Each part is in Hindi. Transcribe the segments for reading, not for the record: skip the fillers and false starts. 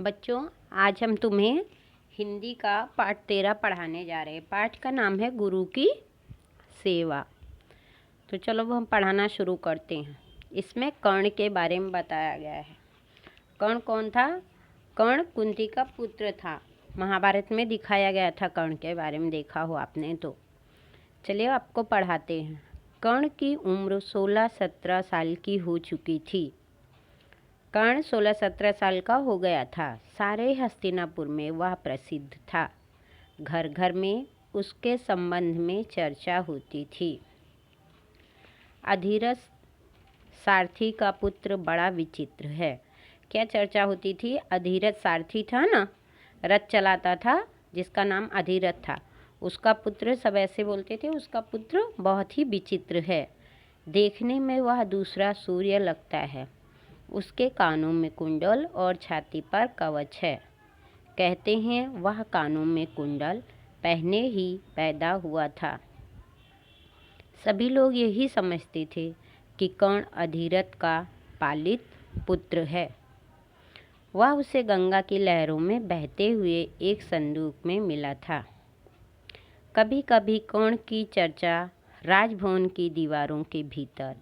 बच्चों, आज हम तुम्हें हिंदी का पाठ 13 पढ़ाने जा रहे हैं। पाठ का नाम है गुरु की सेवा। तो चलो वो हम पढ़ाना शुरू करते हैं। इसमें कर्ण के बारे में बताया गया है। कर्ण कौन था? कर्ण कुंती का पुत्र था। महाभारत में दिखाया गया था कर्ण के बारे में, देखा हो आपने तो। चलिए आपको पढ़ाते हैं। कर्ण की उम्र 16-17 साल की हो चुकी थी। कर्ण 16-17 साल का हो गया था। सारे हस्तिनापुर में वह प्रसिद्ध था। घर घर में उसके संबंध में चर्चा होती थी। अधिरथ सारथी का पुत्र बड़ा विचित्र है। क्या चर्चा होती थी? अधिरथ सारथी था ना, रथ चलाता था, जिसका नाम अधिरथ था। उसका पुत्र, सब ऐसे बोलते थे, उसका पुत्र बहुत ही विचित्र है। देखने में वह दूसरा सूर्य लगता है। उसके कानों में कुंडल और छाती पर कवच है। कहते हैं वह कानों में कुंडल पहने ही पैदा हुआ था। सभी लोग यही समझते थे कि कर्ण अधिरथ का पालित पुत्र है। वह उसे गंगा की लहरों में बहते हुए एक संदूक में मिला था। कभी कभी कर्ण की चर्चा राजभवन की दीवारों के भीतर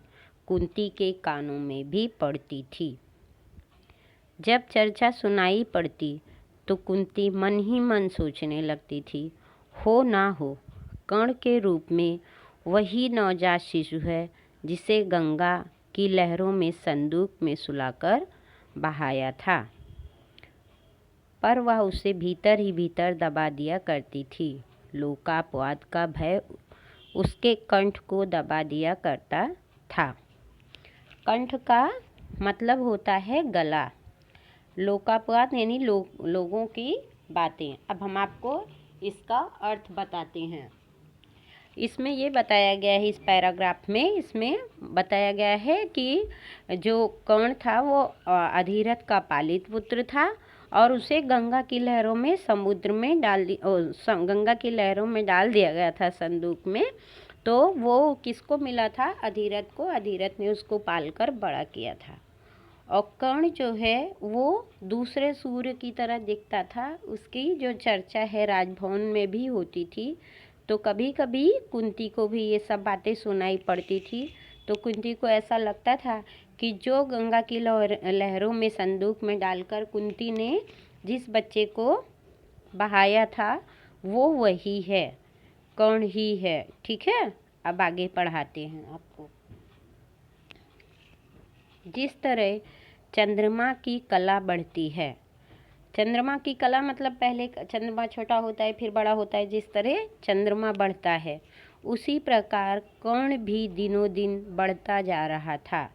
कुंती के कानों में भी पड़ती थी। जब चर्चा सुनाई पड़ती तो कुंती मन ही मन सोचने लगती थी, हो ना हो कर्ण के रूप में वही नवजात शिशु है जिसे गंगा की लहरों में संदूक में सुलाकर बहाया था। पर वह उसे भीतर ही भीतर दबा दिया करती थी। लोकापवाद का भय उसके कंठ को दबा दिया करता था। कंठ का मतलब होता है गला। लोकापवाद यानी लोगों की बातें। अब हम आपको इसका अर्थ बताते हैं। इसमें ये बताया गया है, इस पैराग्राफ में इसमें बताया गया है कि जो कर्ण था वो अधिरथ का पालित पुत्र था और उसे गंगा की लहरों में समुद्र में गंगा की लहरों में डाल दिया गया था संदूक में। तो वो किसको मिला था? अधिरथ को। अधिरथ ने उसको पालकर बड़ा किया था। और कर्ण जो है वो दूसरे सूर्य की तरह दिखता था। उसकी जो चर्चा है राजभवन में भी होती थी। तो कभी कभी कुंती को भी ये सब बातें सुनाई पड़ती थी। तो कुंती को ऐसा लगता था कि जो गंगा की लहरों में संदूक में डालकर कुंती ने जिस बच्चे को बहाया था वो वही है, कर्ण ही है। ठीक है, अब आगे पढ़ाते हैं आपको। जिस तरह चंद्रमा की कला बढ़ती है। चंद्रमा की कला मतलब पहले चंद्रमा छोटा होता है फिर बड़ा होता है। जिस तरह चंद्रमा बढ़ता है उसी प्रकार कर्ण भी दिनों दिन बढ़ता जा रहा था।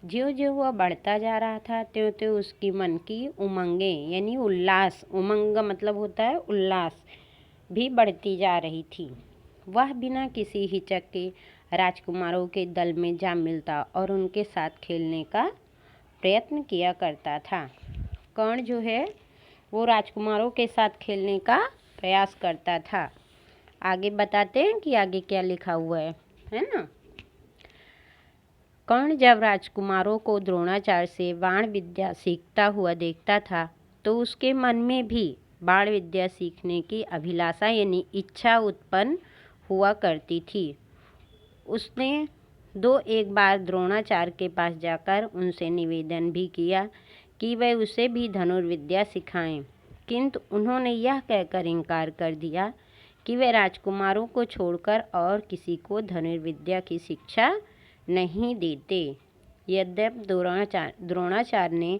ज्यों ज्यों वह बढ़ता जा रहा था त्यों त्यों उसकी मन की उमंगें यानी उल्लास, उमंग मतलब होता है उल्लास, भी बढ़ती जा रही थी। वह बिना किसी हिचक के राजकुमारों के दल में जा मिलता और उनके साथ खेलने का प्रयत्न किया करता था। कर्ण जो है वो राजकुमारों के साथ खेलने का प्रयास करता था। आगे बताते हैं कि आगे क्या लिखा हुआ है ना। कर्ण जब राजकुमारों को द्रोणाचार्य से बाण विद्या सीखता हुआ देखता था तो उसके मन में भी बाण विद्या सीखने की अभिलाषा यानी इच्छा उत्पन्न हुआ करती थी। उसने एक बार द्रोणाचार्य के पास जाकर उनसे निवेदन भी किया कि वे उसे भी धनुर्विद्या सिखाएं, किंतु उन्होंने यह कहकर इनकार कर दिया कि वे राजकुमारों को छोड़कर और किसी को धनुर्विद्या की शिक्षा नहीं देते। यद्यपि द्रोणाचार्य ने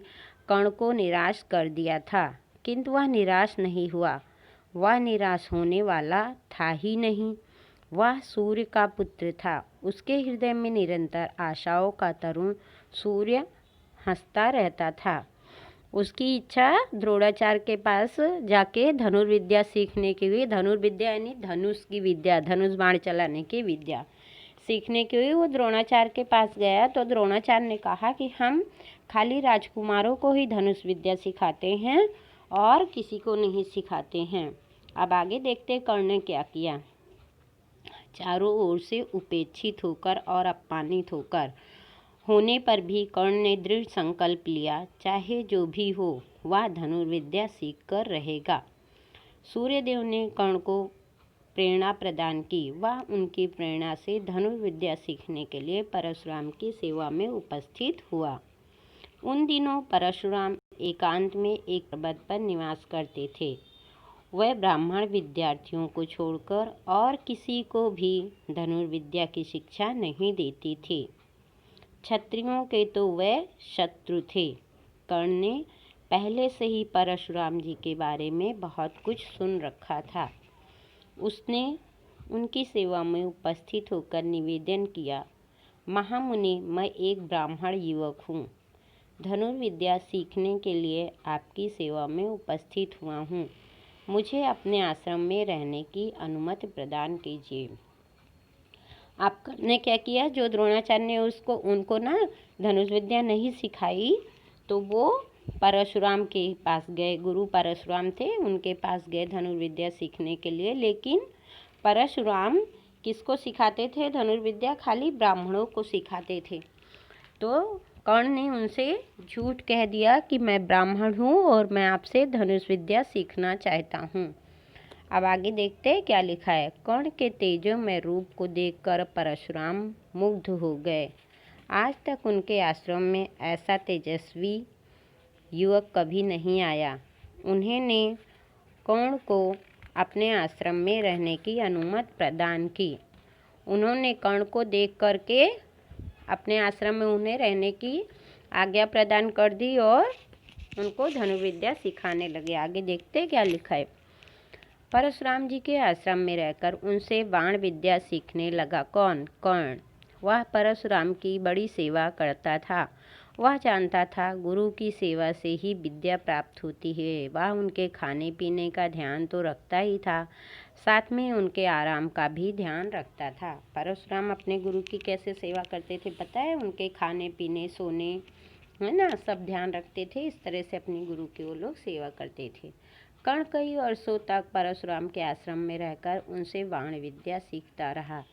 कर्ण को निराश कर दिया था, किंतु वह निराश नहीं हुआ। वह निराश होने वाला था ही नहीं। वह सूर्य का पुत्र था। उसके हृदय में निरंतर आशाओं का तरुण सूर्य हंसता रहता था। उसकी इच्छा द्रोणाचार्य के पास जाके धनुर्विद्या सीखने की हुई। धनुर्विद्या यानी धनुष की विद्या, धनुष बाण चलाने की विद्या सीखने के लिए वो द्रोणाचार्य के पास गया। तो द्रोणाचार्य ने कहा कि हम खाली राजकुमारों को ही धनुष विद्या सिखाते हैं और किसी को नहीं सिखाते हैं। अब आगे देखते कर्ण ने क्या किया। चारों ओर से उपेक्षित होकर और अपमानित होने पर भी कर्ण ने दृढ़ संकल्प लिया, चाहे जो भी हो वह धनुर्विद्या सीख कर रहेगा। सूर्यदेव ने कर्ण को प्रेरणा प्रदान की। वह उनकी प्रेरणा से धनुर्विद्या सीखने के लिए परशुराम की सेवा में उपस्थित हुआ। उन दिनों परशुराम एकांत में एक पर्वत पर निवास करते थे। वह ब्राह्मण विद्यार्थियों को छोड़कर और किसी को भी धनुर्विद्या की शिक्षा नहीं देती थी। क्षत्रियों के तो वह शत्रु थे। कर्ण ने पहले से ही परशुराम जी के बारे में बहुत कुछ सुन रखा था। उसने उनकी सेवा में उपस्थित होकर निवेदन किया, महामुनि, मैं एक ब्राह्मण युवक हूँ। धनुर्विद्या सीखने के लिए आपकी सेवा में उपस्थित हुआ हूँ। मुझे अपने आश्रम में रहने की अनुमति प्रदान कीजिए। आपने क्या किया, जो द्रोणाचार्य ने उनको ना धनुष विद्या नहीं सिखाई, तो वो परशुराम के पास गए। गुरु परशुराम थे, उनके पास गए धनुर्विद्या सीखने के लिए। लेकिन परशुराम किसको सिखाते थे धनुर्विद्या? खाली ब्राह्मणों को सिखाते थे। तो कर्ण ने उनसे झूठ कह दिया कि मैं ब्राह्मण हूँ और मैं आपसे धनुष विद्या सीखना चाहता हूँ। अब आगे देखते हैं क्या लिखा है। कर्ण के तेजोमय रूप को देखकर परशुराम मुग्ध हो गए। आज तक उनके आश्रम में ऐसा तेजस्वी युवक कभी नहीं आया। उन्होंने कर्ण को अपने आश्रम में रहने की अनुमति प्रदान की। उन्होंने कर्ण को देख करके अपने आश्रम में उन्हें रहने की आज्ञा प्रदान कर दी और उनको धनुर्विद्या सिखाने लगे। आगे देखते क्या लिखा है। परशुराम जी के आश्रम में रहकर उनसे बाण विद्या सीखने लगा। कौन? कर्ण। वह परशुराम की बड़ी सेवा करता था। वह जानता था गुरु की सेवा से ही विद्या प्राप्त होती है। वह उनके खाने पीने का ध्यान तो रखता ही था, साथ में उनके आराम का भी ध्यान रखता था। परशुराम अपने गुरु की कैसे सेवा करते थे पता है? उनके खाने पीने, सोने, है ना, सब ध्यान रखते थे। इस तरह से अपने गुरु की वो लोग सेवा करते थे। कर्ण कई वर्षों तक परशुराम के आश्रम में रहकर उनसे बाण विद्या सीखता रहा।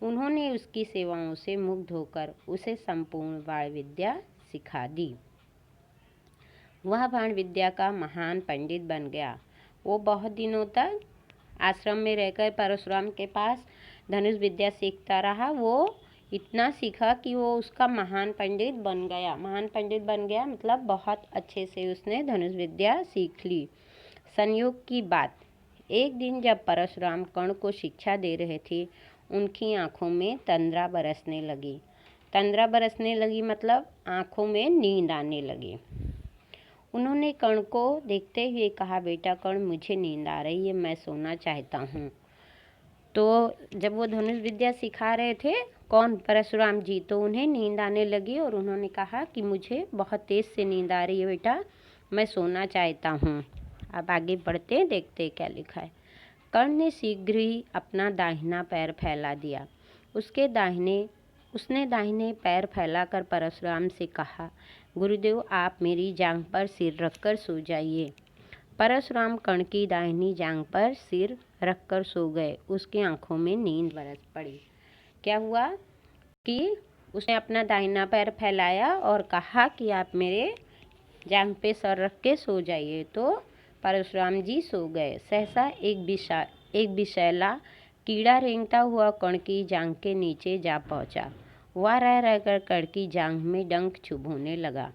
उन्होंने उसकी सेवाओं से मुग्ध होकर उसे संपूर्ण बाण विद्या सिखा दी। वह बाण विद्या का महान पंडित बन गया। वो बहुत दिनों तक आश्रम में रहकर परशुराम के पास धनुष विद्या सीखता रहा। वो इतना सीखा कि वो उसका महान पंडित बन गया। महान पंडित बन गया मतलब बहुत अच्छे से उसने धनुष विद्या सीख ली। संयोग की बात, एक दिन जब परशुराम कर्ण को शिक्षा दे रहे थे, उनकी आंखों में तंद्रा बरसने लगी। तंद्रा बरसने लगी मतलब आंखों में नींद आने लगी। उन्होंने कर्ण को देखते हुए कहा, बेटा कर्ण, मुझे नींद आ रही है, मैं सोना चाहता हूँ। तो जब वो धनुष विद्या सिखा रहे थे, कौन? परशुराम जी, तो उन्हें नींद आने लगी और उन्होंने कहा कि मुझे बहुत तेज़ से नींद आ रही है बेटा, मैं सोना चाहता हूँ। अब आगे बढ़ते हैं, देखते हैं क्या लिखा है। कर्ण ने शीघ्र ही अपना दाहिना पैर फैला दिया। उसने दाहिने पैर फैलाकर परशुराम से कहा, गुरुदेव, आप मेरी जांघ पर सिर रखकर सो जाइए। परशुराम कर्ण की दाहिनी जांघ पर सिर रखकर सो गए। उसकी आंखों में नींद बरस पड़ी। क्या हुआ कि उसने अपना दाहिना पैर फैलाया और कहा कि आप मेरे जांघ पे सर रख के सो जाइए। तो परशुराम जी सो गए। सहसा एक विषैला कीड़ा रेंगता हुआ कर्ण की जांघ के नीचे जा पहुंचा। वह रह रहकर कर्ण की जांघ में डंक चुभोने लगा।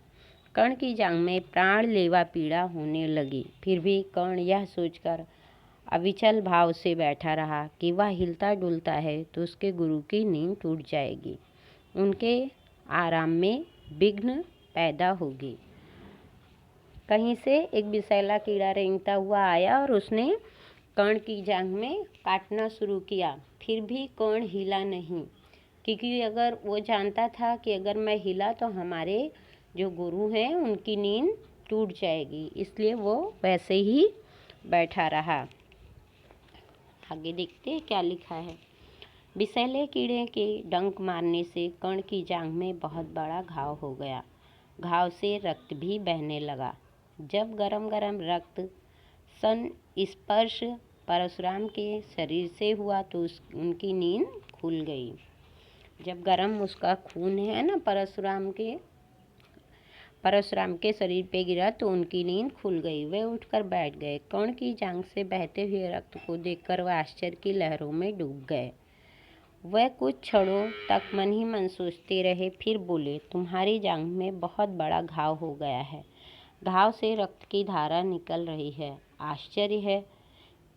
कर्ण की जांघ में प्राणलेवा पीड़ा होने लगी। फिर भी कर्ण यह सोचकर अविचल भाव से बैठा रहा कि वह हिलता डुलता है तो उसके गुरु की नींद टूट जाएगी, उनके आराम में विघ्न पैदा होगी। कहीं से एक विषैला कीड़ा रेंगता हुआ आया और उसने कर्ण की जांघ में काटना शुरू किया। फिर भी कर्ण हिला नहीं, क्योंकि अगर वो जानता था कि अगर मैं हिला तो हमारे जो गुरु हैं उनकी नींद टूट जाएगी, इसलिए वो वैसे ही बैठा रहा। आगे देखते हैं क्या लिखा है। विषैले कीड़े के डंक मारने से कर्ण की जांघ में बहुत बड़ा घाव हो गया। घाव से रक्त भी बहने लगा। जब गरम गरम रक्त संस्पर्श परशुराम के शरीर से हुआ तो उनकी नींद खुल गई। जब गरम उसका खून है ना परशुराम के शरीर पे गिरा तो उनकी नींद खुल गई। वे उठकर बैठ गए। कर्ण की जांघ से बहते हुए रक्त को देखकर वह आश्चर्य की लहरों में डूब गए। वह कुछ क्षणों तक मन ही मन सोचते रहे, फिर बोले, तुम्हारी जांघ में बहुत बड़ा घाव हो गया है। घाव से रक्त की धारा निकल रही है। आश्चर्य है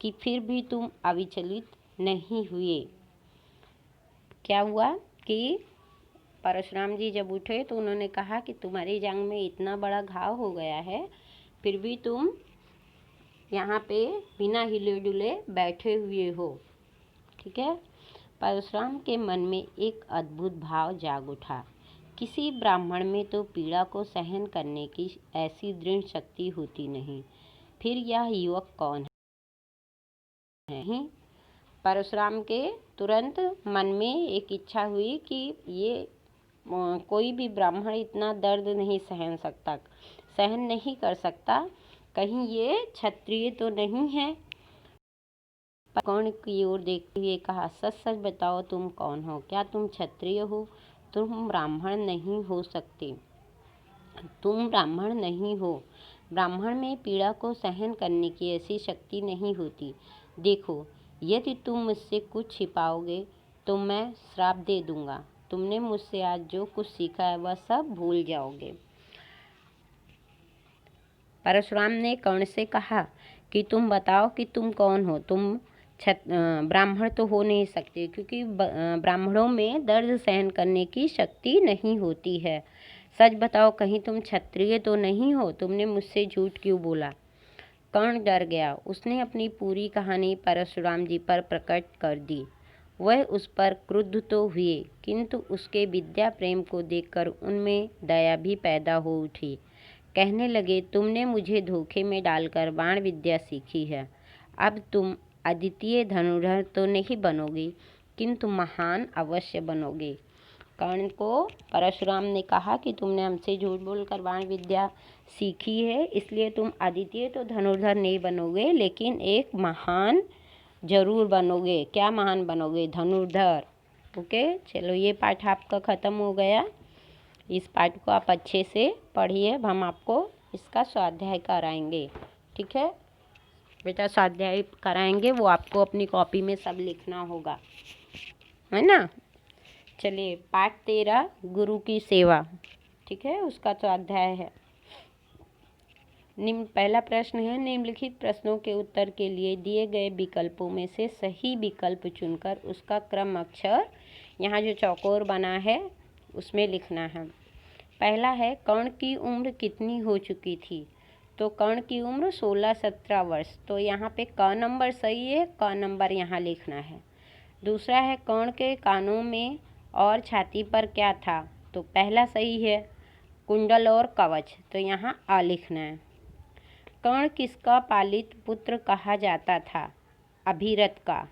कि फिर भी तुम अविचलित नहीं हुए। क्या हुआ कि परशुराम जी जब उठे तो उन्होंने कहा कि तुम्हारी जांघ में इतना बड़ा घाव हो गया है, फिर भी तुम यहाँ पे बिना हिले डुले बैठे हुए हो। ठीक है। परशुराम के मन में एक अद्भुत भाव जाग उठा। किसी ब्राह्मण में तो पीड़ा को सहन करने की ऐसी दृढ़ शक्ति होती नहीं, फिर यह युवक कौन है? परशुराम के तुरंत मन में एक इच्छा हुई कि ये कोई भी ब्राह्मण इतना दर्द नहीं सहन नहीं कर सकता, कहीं ये क्षत्रिय तो नहीं है। कर्ण की ओर देखते हुए कहा, सच सच बताओ, तुम कौन हो? क्या तुम क्षत्रिय हो? तुम ब्राह्मण नहीं हो सकते। तुम ब्राह्मण नहीं हो। ब्राह्मण में पीड़ा को सहन करने की ऐसी शक्ति नहीं होती। देखो, यदि तुम मुझसे कुछ छिपाओगे तो मैं श्राप दे दूंगा। तुमने मुझसे आज जो कुछ सीखा है वह सब भूल जाओगे। परशुराम ने कर्ण से कहा कि तुम बताओ कि तुम कौन हो। तुम ब्राह्मण तो हो नहीं सकते, क्योंकि ब्राह्मणों में दर्द सहन करने की शक्ति नहीं होती है। सच बताओ, कहीं तुम क्षत्रिय तो नहीं हो? तुमने मुझसे झूठ क्यों बोला? कर्ण डर गया। उसने अपनी पूरी कहानी परशुराम जी पर प्रकट कर दी। वह उस पर क्रुद्ध तो हुए, किंतु उसके विद्या प्रेम को देखकर उनमें दया भी पैदा हो उठी। कहने लगे, तुमने मुझे धोखे में डालकर बाण विद्या सीखी है। अब तुम अद्वितीय धनुर्धर तो नहीं बनोगे, किंतु महान अवश्य बनोगे। कर्ण को परशुराम ने कहा कि तुमने हमसे झूठ बोलकर बाण विद्या सीखी है, इसलिए तुम अद्वितीय तो धनुर्धर नहीं बनोगे, लेकिन एक महान जरूर बनोगे। क्या महान बनोगे? धनुर्धर। ओके, चलो ये पाठ आपका ख़त्म हो गया। इस पाठ को आप अच्छे से पढ़िए। अब हम आपको इसका स्वाध्याय कराएंगे। ठीक है बेटा, स्वाध्याय कराएंगे, वो आपको अपनी कॉपी में सब लिखना होगा, है ना। चलिए, पाठ 13 गुरु की सेवा। ठीक है, उसका स्वाध्याय है। पहला प्रश्न है, निम्नलिखित प्रश्नों के उत्तर के लिए दिए गए विकल्पों में से सही विकल्प चुनकर उसका क्रम अक्षर यहाँ जो चौकोर बना है उसमें लिखना है। पहला है, कर्ण की उम्र कितनी हो चुकी थी? तो कर्ण की उम्र 16-17 वर्ष। तो यहाँ पे क नंबर सही है, क नंबर यहाँ लिखना है। दूसरा है, कर्ण के कानों में और छाती पर क्या था? तो पहला सही है, कुंडल और कवच। तो यहाँ आ लिखना है। कर्ण किसका पालित पुत्र कहा जाता था? अभिरथ का।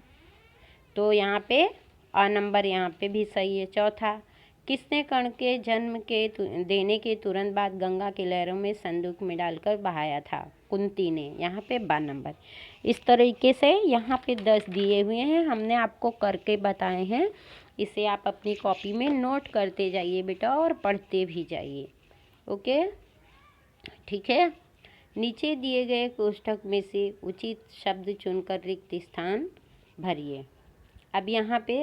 तो यहाँ पे आ नंबर यहाँ पे भी सही है। चौथा, किसने कर्ण के जन्म के देने के तुरंत बाद गंगा की लहरों में संदूक में डालकर बहाया था? कुंती ने। यहाँ पे 12 नंबर। इस तरीके से यहाँ पे 10 दिए हुए हैं, हमने आपको करके बताए हैं। इसे आप अपनी कॉपी में नोट करते जाइए बेटा और पढ़ते भी जाइए। ओके, ठीक है। नीचे दिए गए कोष्ठक में से उचित शब्द चुनकर रिक्त स्थान भरिए। अब यहाँ पे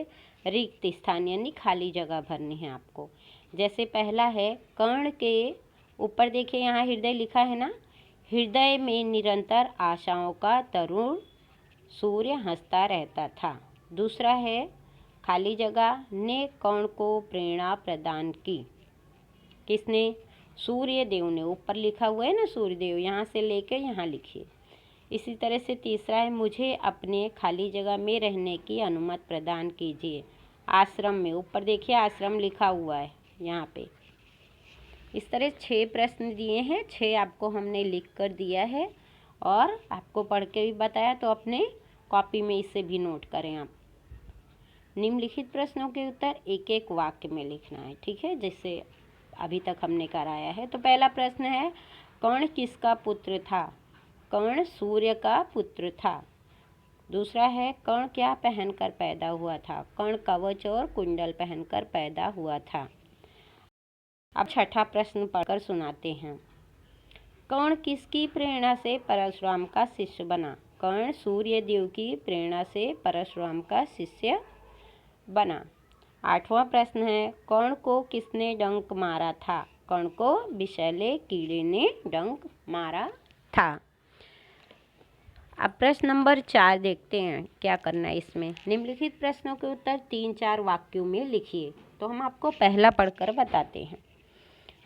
रिक्त स्थान यानी खाली जगह भरनी है आपको। जैसे पहला है, कर्ण के ऊपर देखिए यहाँ हृदय लिखा है ना, हृदय में निरंतर आशाओं का तरुण सूर्य हंसता रहता था। दूसरा है, खाली जगह, ने कर्ण को प्रेरणा प्रदान की। किसने? सूर्य देव ने। ऊपर लिखा हुआ है ना सूर्य देव, यहाँ से लेके यहाँ लिखिए। इसी तरह से तीसरा है, मुझे अपने खाली जगह में रहने की अनुमति प्रदान कीजिए। आश्रम में। ऊपर देखिए आश्रम लिखा हुआ है यहाँ पे। इस तरह 6 प्रश्न दिए हैं, 6 आपको हमने लिख कर दिया है और आपको पढ़ के भी बताया, तो अपने कॉपी में इसे भी नोट करें आप। निम्नलिखित प्रश्नों के उत्तर एक एक वाक्य में लिखना है। ठीक है, जैसे अभी तक हमने कराया है। तो पहला प्रश्न है, कर्ण किसका पुत्र था? कर्ण सूर्य का पुत्र था। दूसरा है, कर्ण क्या पहनकर पैदा हुआ था? कर्ण कवच और कुंडल पहनकर पैदा हुआ था। अब छठा प्रश्न पढ़कर सुनाते हैं। कर्ण किसकी प्रेरणा से परशुराम का शिष्य बना? कर्ण सूर्य देव की प्रेरणा से परशुराम का शिष्य बना। आठवां प्रश्न है, कर्ण को किसने डंक मारा था? कर्ण को विषैले कीड़े ने डंक मारा था। अब प्रश्न नंबर 4 देखते हैं क्या करना है इसमें। निम्नलिखित प्रश्नों के उत्तर 3-4 वाक्यों में लिखिए। तो हम आपको पहला पढ़कर बताते हैं।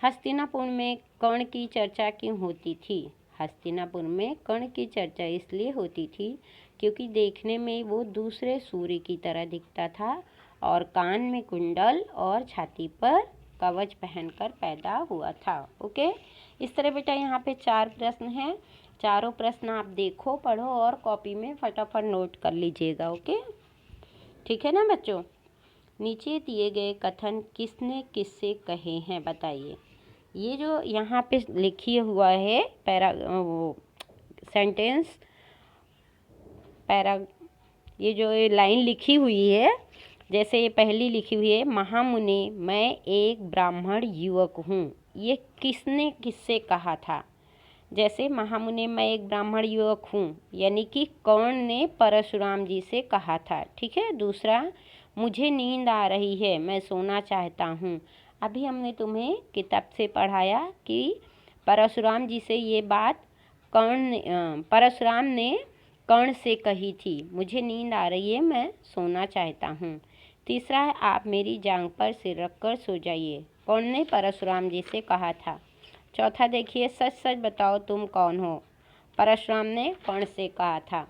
हस्तिनापुर में कर्ण की चर्चा क्यों होती थी? हस्तिनापुर में कर्ण की चर्चा इसलिए होती थी क्योंकि देखने में वो दूसरे सूर्य की तरह दिखता था और कान में कुंडल और छाती पर कवच पहनकर पैदा हुआ था। ओके, इस तरह बेटा यहाँ पे 4 प्रश्न हैं। चारों प्रश्न आप देखो, पढ़ो और कॉपी में फटाफट नोट कर लीजिएगा। ओके, ठीक है ना बच्चों। नीचे दिए गए कथन किसने किससे कहे हैं बताइए। ये जो यहाँ पे लिखी हुआ है सेंटेंस ये जो लाइन लिखी हुई है, जैसे ये पहली लिखी हुई है, महामुनि मैं एक ब्राह्मण युवक हूँ, ये किसने किससे कहा था? जैसे महामुनि मैं एक ब्राह्मण युवक हूँ यानी कि कर्ण ने परशुराम जी से कहा था। ठीक है। दूसरा, मुझे नींद आ रही है, मैं सोना चाहता हूँ। अभी हमने तुम्हें किताब से पढ़ाया कि परशुराम जी से ये बात परशुराम ने कर्ण से कही थी, मुझे नींद आ रही है, मैं सोना चाहता हूँ। तीसरा है, आप मेरी जांघ पर सिर रखकर सो जाइए, कर्ण ने परशुराम जी से कहा था। चौथा देखिए, सच सच बताओ तुम कौन हो, परशुराम ने कर्ण से कहा था।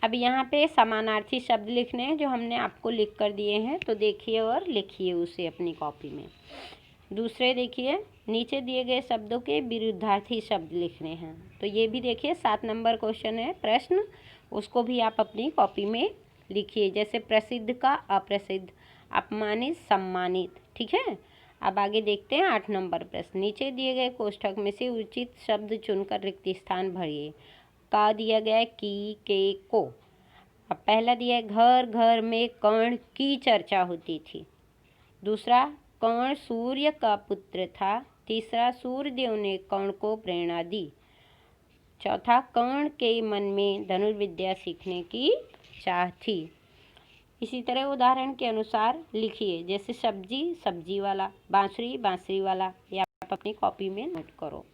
अब यहाँ पे समानार्थी शब्द लिखने हैं जो हमने आपको लिख कर दिए हैं, तो देखिए और लिखिए उसे अपनी कॉपी में। दूसरे देखिए, नीचे दिए गए शब्दों के विरुद्धार्थी शब्द लिखने हैं, तो ये भी देखिए 7 नंबर क्वेश्चन है प्रश्न, उसको भी आप अपनी कॉपी में लिखिए। जैसे प्रसिद्ध का अप्रसिद्ध, अपमानित सम्मानित। ठीक है। अब आगे देखते हैं 8 नंबर प्रश्न। नीचे दिए गए कोष्ठक में से उचित शब्द चुनकर रिक्त स्थान भरिए। का दिया गया है की, के, को। अब पहला दिया है, घर घर में कर्ण की चर्चा होती थी। दूसरा, कर्ण सूर्य का पुत्र था। तीसरा, सूर्यदेव ने कर्ण को प्रेरणा दी। चौथा, कर्ण के मन में धनुर्विद्या सीखने की चाह थी। इसी तरह उदाहरण के अनुसार लिखिए, जैसे सब्जी सब्जी वाला, बांसुरी बांसुरी वाला, या आप अपनी कॉपी में नोट करो।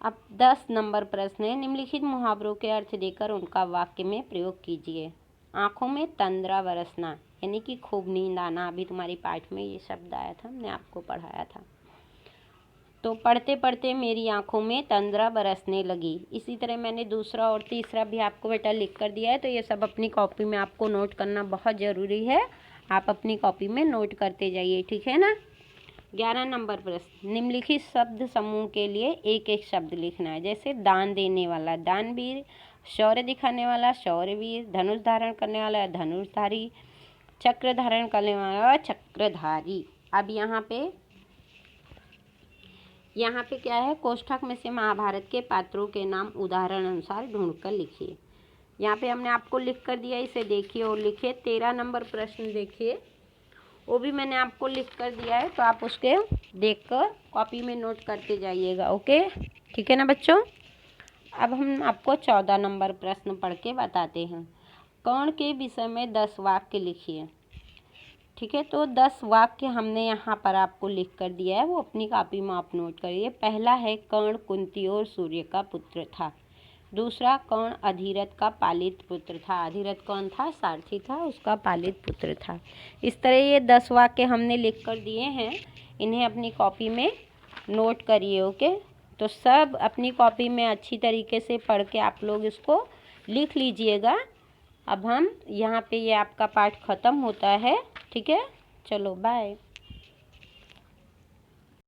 अब 10 नंबर प्रश्न है, निम्नलिखित मुहावरों के अर्थ देकर उनका वाक्य में प्रयोग कीजिए। आँखों में तंद्रा बरसना यानी कि खूब नींद आना, अभी तुम्हारी पाठ में ये शब्द आया था, हमने आपको पढ़ाया था। तो पढ़ते पढ़ते मेरी आंखों में तंद्रा बरसने लगी। इसी तरह मैंने दूसरा और तीसरा भी आपको बेटा लिख कर दिया है, तो ये सब अपनी कॉपी में आपको नोट करना बहुत ज़रूरी है। आप अपनी कॉपी में नोट करते जाइए, ठीक है ना। 11 नंबर प्रश्न, निम्नलिखित शब्द समूह के लिए एक एक शब्द लिखना है। जैसे दान देने वाला दानवीर, शौर्य दिखाने वाला शौर्यवीर, धनुष धारण करने वाला धनुषधारी, चक्र धारण करने वाला चक्रधारी। अब यहाँ पे क्या है, कोष्ठक में से महाभारत के पात्रों के नाम उदाहरण अनुसार ढूंढकर लिखिए। यहाँ पे हमने आपको लिख कर दिया, इसे देखिए और लिखिए। 13 नंबर प्रश्न देखिए, वो भी मैंने आपको लिख कर दिया है, तो आप उसके देखकर कॉपी में नोट करते जाइएगा। ओके, ठीक है ना बच्चों। अब हम आपको 14 नंबर प्रश्न पढ़ के बताते हैं। कर्ण के विषय में 10 वाक्य लिखिए। ठीक है, तो 10 वाक्य हमने यहाँ पर आपको लिख कर दिया है, वो अपनी कॉपी में आप नोट करिए। पहला है, कर्ण कुंती और सूर्य का पुत्र था। दूसरा, कर्ण अधिरथ का पालित पुत्र था। अधिरथ कौन था? सारथी था, उसका पालित पुत्र था। इस तरह ये 10 वाक्य हमने लिख कर दिए हैं, इन्हें अपनी कॉपी में नोट करिए। ओके, तो सब अपनी कॉपी में अच्छी तरीके से पढ़ के आप लोग इसको लिख लीजिएगा। अब हम यहाँ पे ये आपका पाठ ख़त्म होता है। ठीक है, चलो बाय।